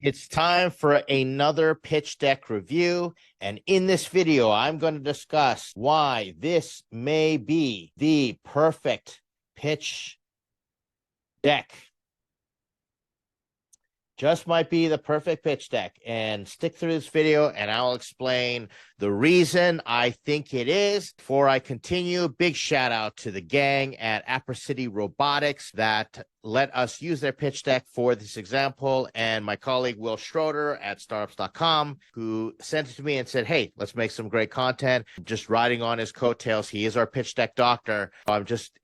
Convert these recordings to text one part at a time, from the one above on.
It's time for another pitch deck review. And in this video, I'm going to discuss why this may be the perfect pitch deck. Just might be the perfect pitch deck. And stick through this video and I'll explain the reason I think it is. Before I continue, big shout out to the gang at Apricity Robotics that let us use their pitch deck for this example, and my colleague Will Schroeder at startups.com, who sent it to me and said, hey, let's make some great content. Just riding on his coattails. He is our pitch deck doctor. I'm just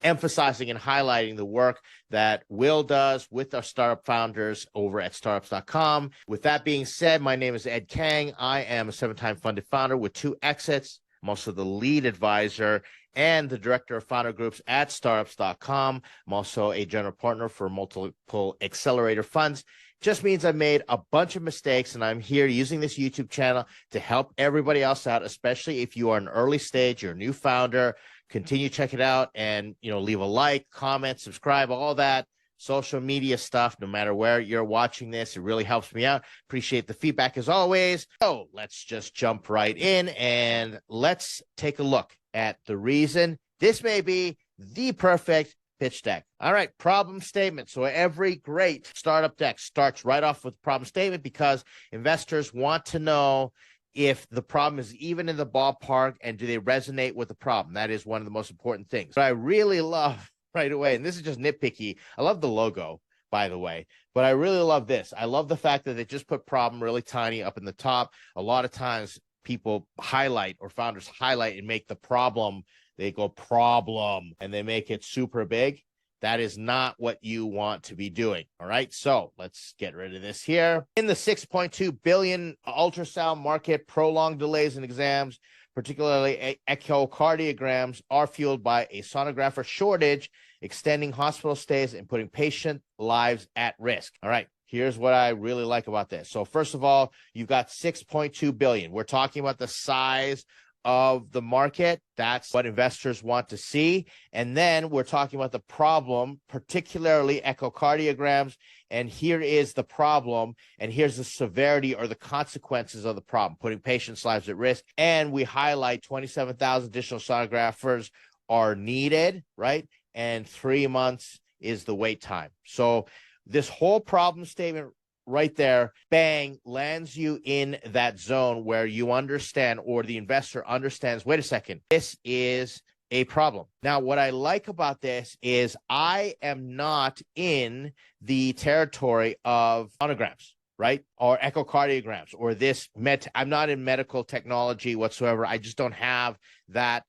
emphasizing and highlighting the work that Will does with our startup founders over at startups.com. With that being said, my name is Ed Kang. I am a 7-time funded founder with 2 exits. I'm also the lead advisor and the director of founder groups at startups.com. I'm also a general partner for multiple accelerator funds. Just means I've made a bunch of mistakes, and I'm here using this YouTube channel to help everybody else out, especially if you are an early stage, you're a new founder. Continue check it out and leave a like, comment, subscribe, all that social media stuff. No matter where you're watching this, it really helps me out. Appreciate the feedback as always. So let's just jump right in and let's take a look at the reason this may be the perfect pitch deck. All right, problem statement. So every great startup deck starts right off with problem statement because investors want to know if the problem is even in the ballpark and do they resonate with the problem. That is one of the most important things. But I really love right away, and this is just nitpicky, I love the logo, by the way, but I really love this. I love the fact that they just put problem really tiny up in the top. A lot of times people highlight, or founders highlight and make the problem, they go problem, and they make it super big. That is not what you want to be doing. All right. So let's get rid of this here. In the 6.2 billion ultrasound market, prolonged delays in exams, particularly echocardiograms, are fueled by a sonographer shortage, extending hospital stays and putting patient lives at risk. All right. Here's what I really like about this. So first of all, you've got 6.2 billion. We're talking about the size of the market. That's what investors want to see. And then we're talking about the problem, particularly echocardiograms. And here is the problem. And here's the severity or the consequences of the problem, putting patients' lives at risk. And we highlight 27,000 additional sonographers are needed, right? And 3 months is the wait time. So this whole problem statement right there, bang, lands you in that zone where you understand, or the investor understands, wait a second, this is a problem. Now, what I like about this is I am not in the territory of sonograms, right? Or echocardiograms, or this I'm not in medical technology whatsoever. I just don't have that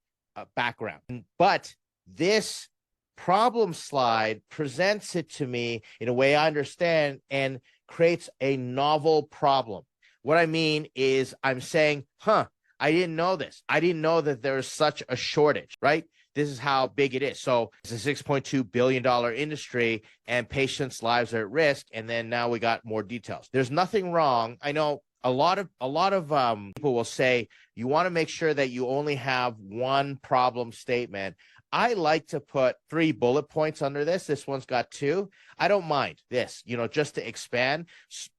background. But this problem slide presents it to me in a way I understand and creates a novel problem. What I mean is I'm saying, I didn't know this. I didn't know that there's such a shortage, right? This is how big it is. So it's a $6.2 billion industry and patients' lives are at risk. And then now we got more details. There's nothing wrong. I know a lot of people will say you want to make sure that you only have one problem statement. I like to put 3 bullet points under this. This one's got 2. I don't mind this, just to expand.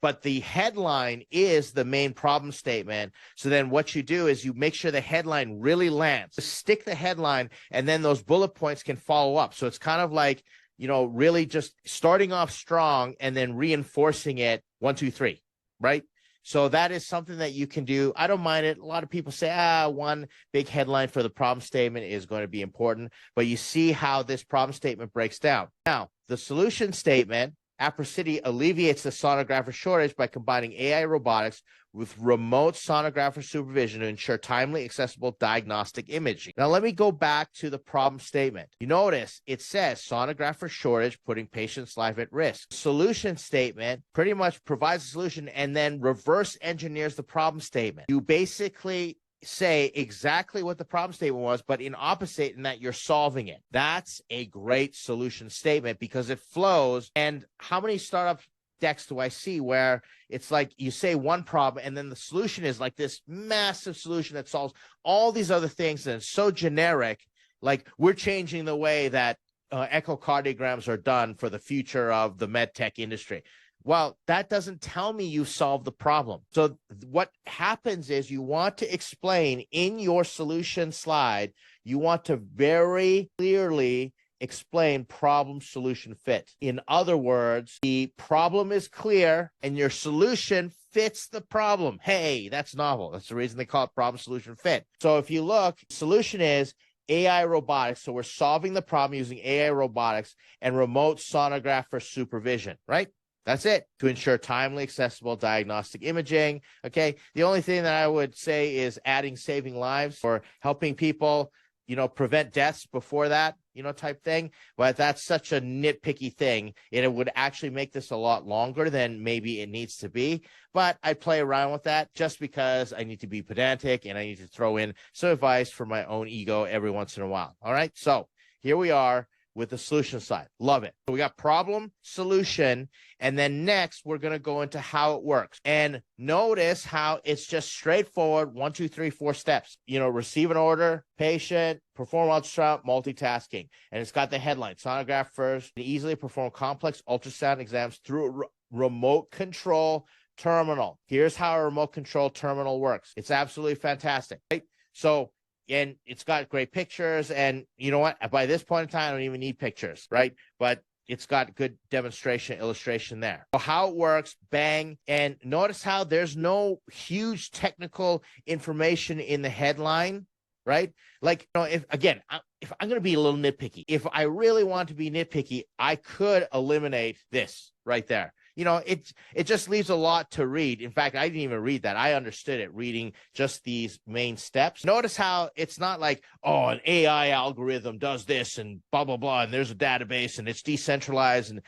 But the headline is the main problem statement. So then what you do is you make sure the headline really lands. Stick the headline, and then those bullet points can follow up. So it's kind of like, really just starting off strong and then reinforcing it 1, 2, 3, right? So that is something that you can do. I don't mind it. A lot of people say, one big headline for the problem statement is going to be important. But you see how this problem statement breaks down. Now, the solution statement, Apricity alleviates the sonographer shortage by combining AI robotics with remote sonographer supervision to ensure timely, accessible diagnostic imaging. Now, let me go back to the problem statement. You notice it says sonographer shortage, putting patients' life at risk. Solution statement pretty much provides a solution and then reverse engineers the problem statement. You basically say exactly what the problem statement was, but in opposite, in that you're solving it. That's a great solution statement because it flows. And how many startup decks do I see where it's like you say one problem and then the solution is like this massive solution that solves all these other things, and it's so generic, like we're changing the way that echocardiograms are done for the future of the med tech industry. Well, that doesn't tell me you've solved the problem. So what happens is you want to explain in your solution slide, you want to very clearly explain problem solution fit. In other words, the problem is clear and your solution fits the problem. Hey, that's novel. That's the reason they call it problem solution fit. So if you look, solution is AI robotics. So we're solving the problem using AI robotics and remote sonographer supervision, right? That's it, to ensure timely, accessible diagnostic imaging. Okay. The only thing that I would say is adding saving lives or helping people, prevent deaths before that, type thing. But that's such a nitpicky thing. It would actually make this a lot longer than maybe it needs to be. But I play around with that just because I need to be pedantic and I need to throw in some advice for my own ego every once in a while. All right. So here we are with the solution side. Love it. So we got problem, solution, and then next we're going to go into how it works. And notice how it's just straightforward, 1, 2, 3, 4 steps. Receive an order, patient, perform ultrasound, multitasking. And it's got the headline, sonograph first, and easily perform complex ultrasound exams through a remote control terminal. Here's how a remote control terminal works. It's absolutely fantastic, right? So, and it's got great pictures, and you know what? By this point in time, I don't even need pictures, right? But it's got good demonstration, illustration there. So how it works, bang. And notice how there's no huge technical information in the headline, right? Like, if I'm going to be a little nitpicky, if I really want to be nitpicky, I could eliminate this right there. It just leaves a lot to read. In fact, I didn't even read that. I understood it reading just these main steps. Notice how it's not like, oh, an AI algorithm does this and blah, blah, blah, and there's a database and it's decentralized. And,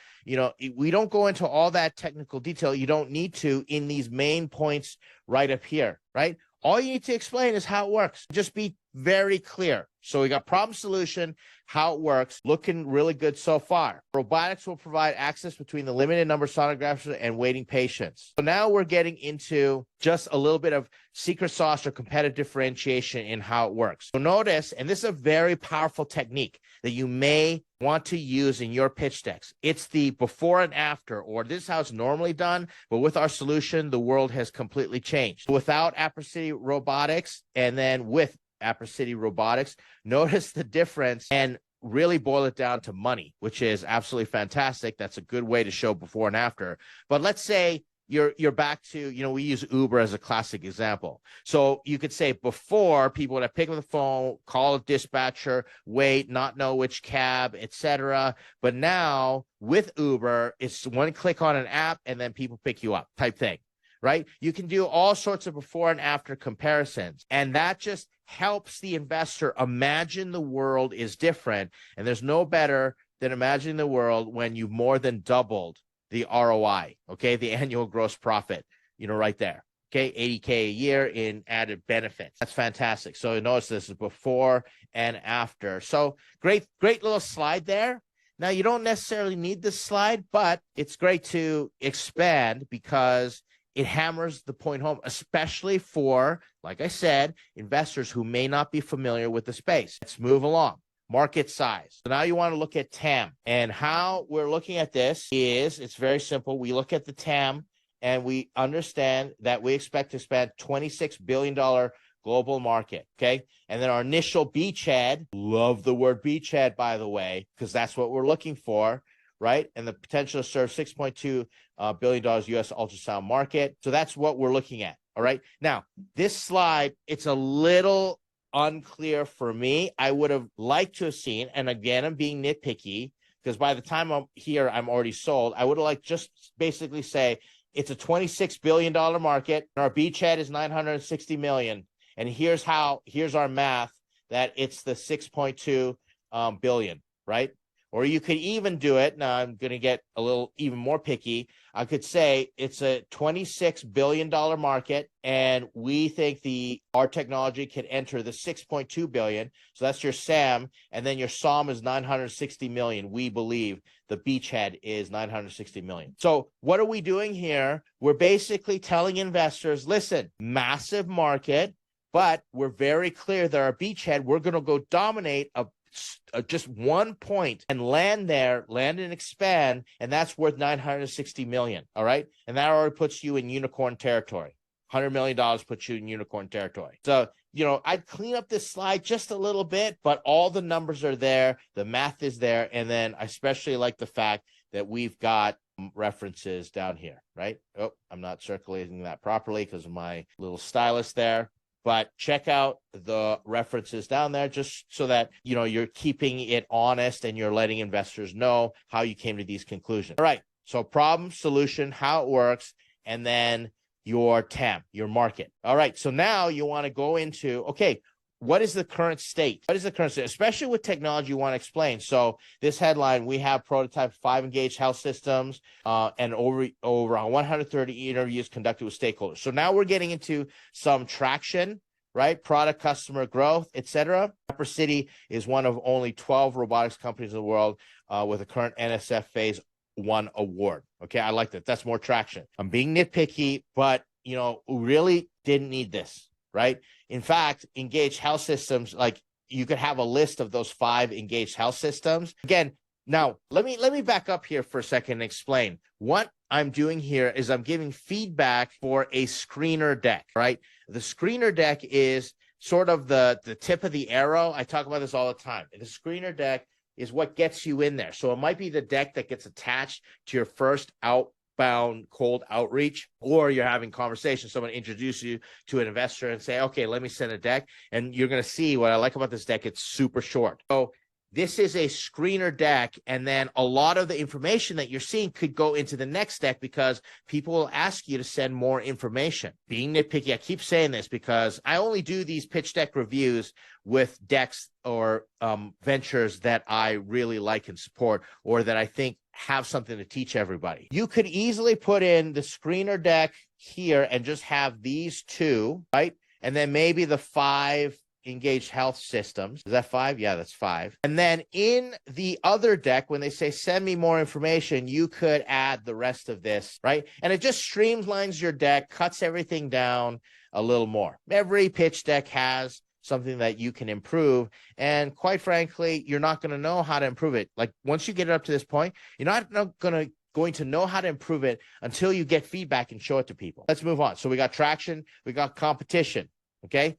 we don't go into all that technical detail. You don't need to in these main points right up here, right? All you need to explain is how it works. Just be very clear. So we got problem solution, how it works, looking really good so far. Robotics will provide access between the limited number of sonographers and waiting patients. So now we're getting into just a little bit of secret sauce or competitive differentiation in how it works. So notice, and this is a very powerful technique that you may want to use in your pitch decks. It's the before and after, or this is how it's normally done, but with our solution, the world has completely changed. Without Apricity Robotics, and then with Apricity Robotics, notice the difference and really boil it down to money, which is absolutely fantastic. That's a good way to show before and after. But let's say you're back to, we use Uber as a classic example. So you could say before, people would have picked up the phone, call a dispatcher, wait, not know which cab, etc. But now with Uber, it's one click on an app and then people pick you up type thing, right? You can do all sorts of before and after comparisons. And that just helps the investor imagine the world is different. And there's no better than imagining the world when you've more than doubled the ROI, okay, the annual gross profit, right there, okay, $80K a year in added benefits. That's fantastic. So notice this is before and after. So great little slide there. Now, you don't necessarily need this slide, but it's great to expand because it hammers the point home, especially for, like I said, investors who may not be familiar with the space. Let's move along. Market size. So now you want to look at TAM. And how we're looking at this is, it's very simple. We look at the TAM and we understand that we expect to spend $26 billion global market, okay? And then our initial beachhead, love the word beachhead, by the way, because that's what we're looking for, right? And the potential to serve $6.2 billion US ultrasound market. So that's what we're looking at, all right? Now, this slide, it's a little unclear for me. I would have liked to have seen, and again, I'm being nitpicky because by the time I'm here, I'm already sold. I would have liked just basically say it's a $26 billion market. And our beachhead is $960 million. And here's our math that it's the 6.2 billion, right? Or you could even do it. Now I'm going to get a little even more picky. I could say it's a $26 billion market, and we think our technology can enter the 6.2 billion. So that's your SAM, and then your SOM is 960 million. We believe the beachhead is 960 million. So what are we doing here? We're basically telling investors, listen, massive market, but we're very clear that our beachhead, we're going to go dominate a just 1 point and land and expand, and that's worth $960 million. All right. And that already puts you in unicorn territory. $100 million puts you in unicorn territory. So, I'd clean up this slide just a little bit, but all the numbers are there. The math is there. And then I especially like the fact that we've got references down here, right? Oh, I'm not circulating that properly because of my little stylus there. But check out the references down there just so that, you're keeping it honest and you're letting investors know how you came to these conclusions. All right. So problem, solution, how it works, and then your TAM, your market. All right. So now you want to go into, okay, what is the current state? What is the current state? Especially with technology you want to explain. So this headline, we have prototype 5 engaged health systems and over 130 interviews conducted with stakeholders. So now we're getting into some traction, right? Product, customer growth, etc. Appercity is one of only 12 robotics companies in the world with a current NSF Phase 1 award. Okay, I like that. That's more traction. I'm being nitpicky, but, really didn't need this, right? In fact, engaged health systems, like you could have a list of those 5 engaged health systems. Again, now let me back up here for a second and explain. What I'm doing here is I'm giving feedback for a screener deck, right? The screener deck is sort of the tip of the arrow. I talk about this all the time. The screener deck is what gets you in there. So it might be the deck that gets attached to your first outbound cold outreach, or you're having conversations. Someone introduces you to an investor and say, okay, let me send a deck. And you're going to see what I like about this deck. It's super short. So this is a screener deck, and then a lot of the information that you're seeing could go into the next deck because people will ask you to send more information. Being nitpicky, I keep saying this because I only do these pitch deck reviews with decks or ventures that I really like and support, or that I think have something to teach everybody. You could easily put in the screener deck here and just have these 2, right? And then maybe the 5 engaged health systems. Is that 5? Yeah, that's 5. And then in the other deck, when they say, send me more information, you could add the rest of this, right? And it just streamlines your deck, cuts everything down a little more. Every pitch deck has something that you can improve. And quite frankly, you're not going to know how to improve it. Like once you get it up to this point, you're not going to know how to improve it until you get feedback and show it to people. Let's move on. So we got traction, we got competition. Okay.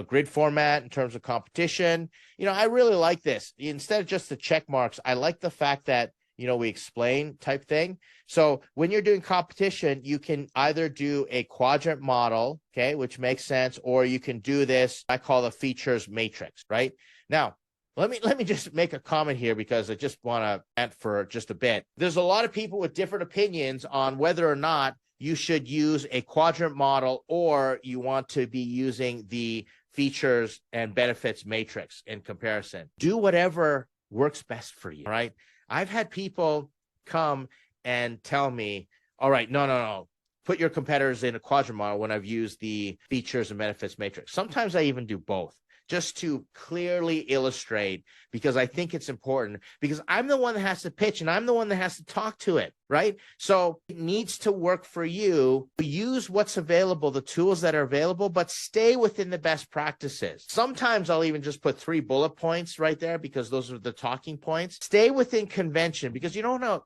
Grid format in terms of competition. I really like this. Instead of just the check marks, I like the fact that, we explain type thing. So when you're doing competition, you can either do a quadrant model, okay, which makes sense, or you can do this, I call the features matrix, right? Now, let me just make a comment here because I just want to rant for just a bit. There's a lot of people with different opinions on whether or not you should use a quadrant model or you want to be using the features and benefits matrix in comparison. Do whatever works best for you, all right? I've had people come and tell me, all right, no, put your competitors in a quadrant model when I've used the features and benefits matrix. Sometimes I even do both, just to clearly illustrate, because I think it's important, because I'm the one that has to pitch and I'm the one that has to talk to it, right? So it needs to work for you. Use what's available, the tools that are available, but stay within the best practices. Sometimes I'll even just put 3 bullet points right there because those are the talking points. Stay within convention because you don't know,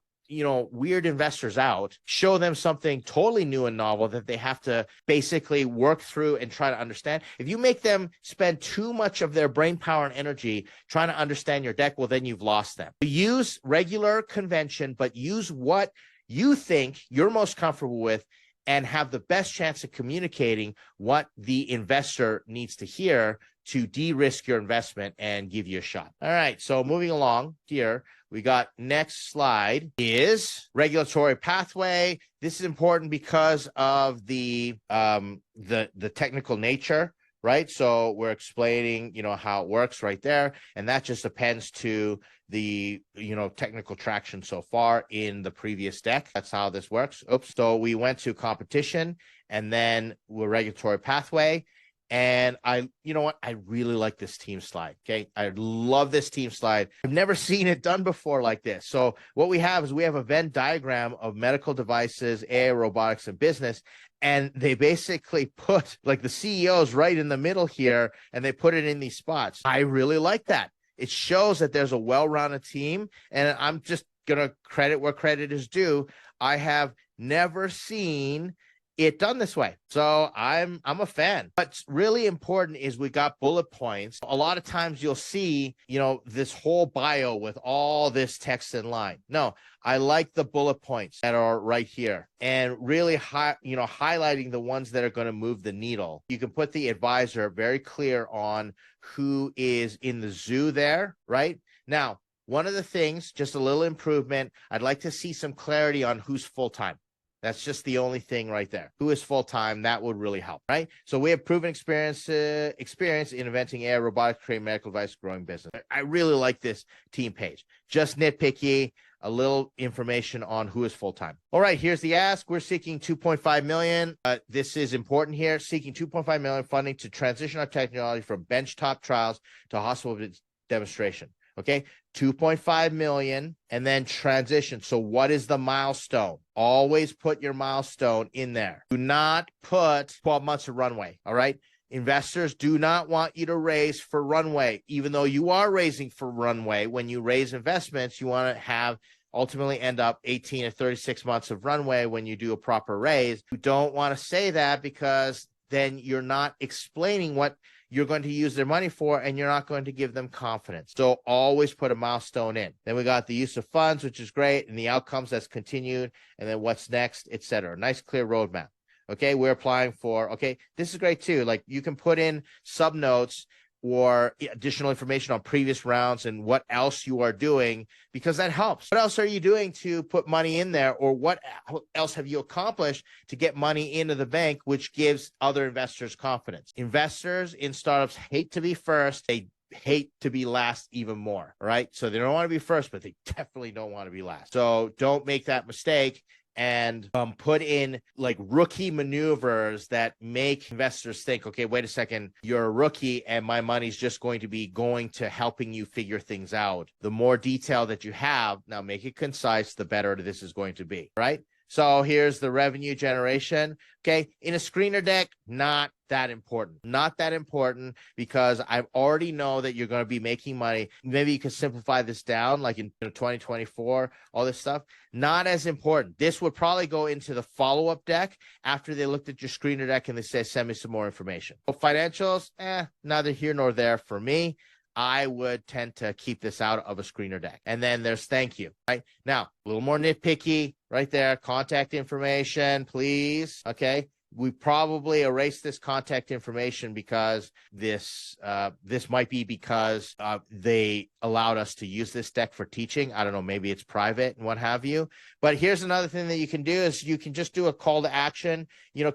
weird investors out, show them something totally new and novel that they have to basically work through and try to understand. If you make them spend too much of their brain power and energy trying to understand your deck, well, then you've lost them. Use regular convention, but use what you think you're most comfortable with and have the best chance of communicating what the investor needs to hear to de-risk your investment and give you a shot. All right, so moving along here, we got next slide is regulatory pathway. This is important because of the technical nature, right? So we're explaining, how it works right there, and that just appends to the technical traction so far in the previous deck. That's how this works. Oops. So we went to competition, and then we're regulatory pathway. And I really like this team slide. Okay. I love this team slide. I've never seen it done before like this. So what we have is we have a Venn diagram of medical devices, AI, robotics, and business. And they basically put like the CEOs right in the middle here, and they put it in these spots. I really like that. It shows that there's a well-rounded team, and I'm just gonna credit where credit is due. I have never seen it done this way. So I'm a fan. What's really important is we got bullet points. A lot of times you'll see, this whole bio with all this text in line. No, I like the bullet points that are right here and really highlighting the ones that are going to move the needle. You can put the advisor very clear on who is in the zoo there, right? Now, one of the things, just a little improvement, I'd like to see some clarity on who's full-time. That's just the only thing right there. Who is full-time? That would really help, right? So we have proven experience in inventing AI, robotics, creating medical device, growing business. I really like this team page. Just nitpicky, a little information on who is full-time. All right, here's the ask. We're seeking $2.5 million. This is important here. Seeking $2.5 million funding to transition our technology from benchtop trials to hospital demonstration. Okay, 2.5 million and then transition. So what is the milestone? Always put your milestone in there. Do not put 12 months of runway. All right. Investors do not want you to raise for runway, even though you are raising for runway. When you raise investments, you want to have ultimately end up 18 or 36 months of runway when you do a proper raise. You don't want to say that because then you're not explaining what you're going to use their money for, and you're not going to give them confidence. So always put a milestone in. Then we got the use of funds, which is great, and the outcomes that's continued, and then what's next, et cetera. Nice, clear roadmap. Okay, we're applying for, okay, this is great too. Like you can put in sub notes or additional information on previous rounds and what else you are doing, because that helps. What else are you doing to put money in there, or what else have you accomplished to get money into the bank, which gives other investors confidence? Investors in startups hate to be first. They hate to be last even more, right? So they don't want to be first, but they definitely don't want to be last. So don't make that mistake and put in like rookie maneuvers that make investors think, okay, wait a second, you're a rookie and my money's just going to helping you figure things out. The more detail that you have, now make it concise, the better this is going to be, right? So here's the revenue generation. Okay, in a screener deck, not that important. Not that important because I already know that you're going to be making money. Maybe you could simplify this down like in 2024, all this stuff. Not as important. This would probably go into the follow-up deck after they looked at your screener deck and they say, send me some more information. So financials, neither here nor there for me. I would tend to keep this out of a screener deck. And then there's thank you, right? Now, a little more nitpicky right there. Contact information, please. Okay. We probably erase this contact information because this might be because they allowed us to use this deck for teaching. I don't know, maybe it's private and what have you. But here's another thing that you can do is you can just do a call to action,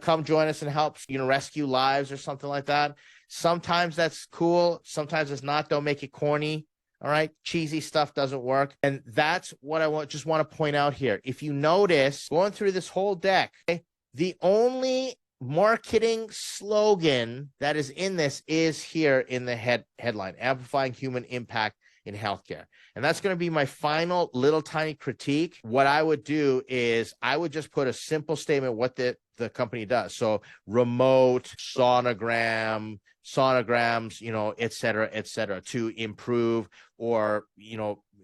come join us and help, rescue lives or something like that. Sometimes that's cool. Sometimes it's not. Don't make it corny. All right. Cheesy stuff doesn't work. And that's what I just want to point out here. If you notice going through this whole deck, okay, the only marketing slogan that is in this is here in the headline, amplifying human impact in healthcare. And that's going to be my final little tiny critique. What I would do is I would just put a simple statement what the company does. So remote sonograms, et cetera, to improve or,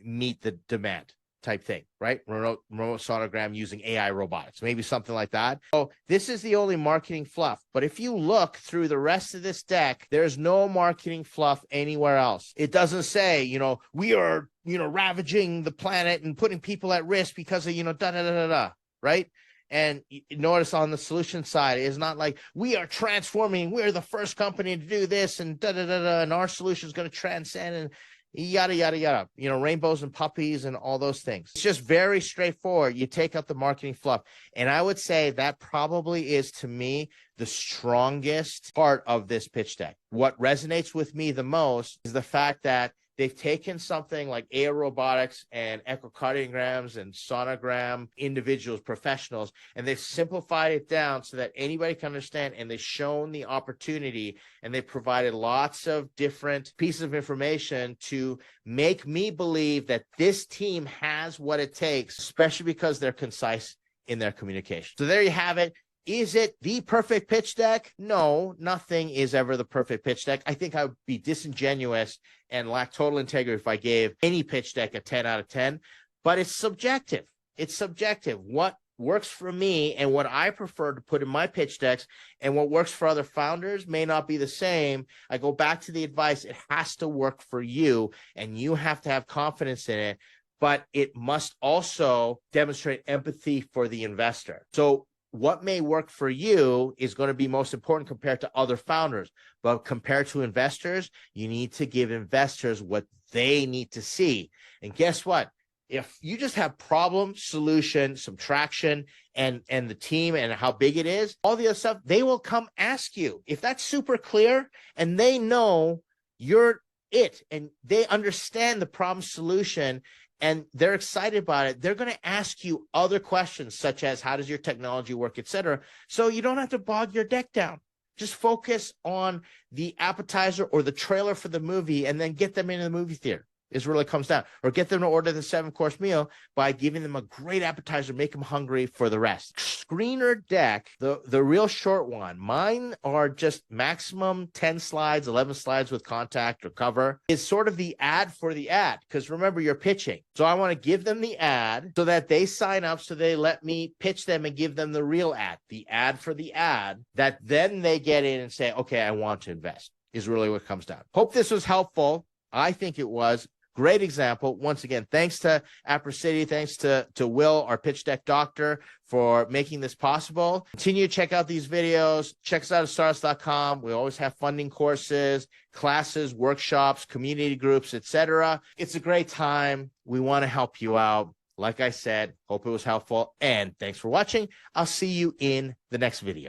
meet the demand type thing, right? Remote sonogram using AI robotics, maybe something like that. So this is the only marketing fluff. But if you look through the rest of this deck, there's no marketing fluff anywhere else. It doesn't say, we are, ravaging the planet and putting people at risk because of, right? And notice on the solution side, it's not like we are transforming, we're the first company to do this and and our solution is going to transcend and yada, yada, yada, rainbows and puppies and all those things. It's just very straightforward. You take out the marketing fluff. And I would say that probably is, to me, the strongest part of this pitch deck. What resonates with me the most is the fact that they've taken something like AI robotics and echocardiograms and sonogram individuals, professionals, and they've simplified it down so that anybody can understand, and they've shown the opportunity, and they've provided lots of different pieces of information to make me believe that this team has what it takes, especially because they're concise in their communication. So there you have it. Is it the perfect pitch deck? No, nothing is ever the perfect pitch deck. I think I would be disingenuous and lack total integrity if I gave any pitch deck a 10 out of 10, but it's subjective. It's subjective. What works for me and what I prefer to put in my pitch decks and what works for other founders may not be the same. I go back to the advice. It has to work for you and you have to have confidence in it, but it must also demonstrate empathy for the investor. So what may work for you is going to be most important compared to other founders, but compared to investors, you need to give investors what they need to see. And guess what? If you just have problem, solution, subtraction, and the team and how big it is, all the other stuff, they will come ask you. If that's super clear and they know you're it and they understand the problem solution and they're excited about it, they're going to ask you other questions such as how does your technology work, et cetera. So you don't have to bog your deck down. Just focus on the appetizer or the trailer for the movie and then get them into the movie theater. Is really comes down, or get them to order the 7-course meal by giving them a great appetizer, make them hungry for the rest. Screener deck, the real short one, mine are just maximum 10 slides, 11 slides with contact or cover, is sort of the ad for the ad. Because remember, you're pitching. So I want to give them the ad so that they sign up, so they let me pitch them and give them the real ad, the ad for the ad, that then they get in and say, okay, I want to invest, is really what comes down. Hope this was helpful. I think it was. Great example. Once again, thanks to Apricity, thanks to Will, our pitch deck doctor, for making this possible. Continue to check out these videos. Check us out at Stardust.com. We always have funding courses, classes, workshops, community groups, etc. It's a great time. We want to help you out. Like I said, hope it was helpful. And thanks for watching. I'll see you in the next video.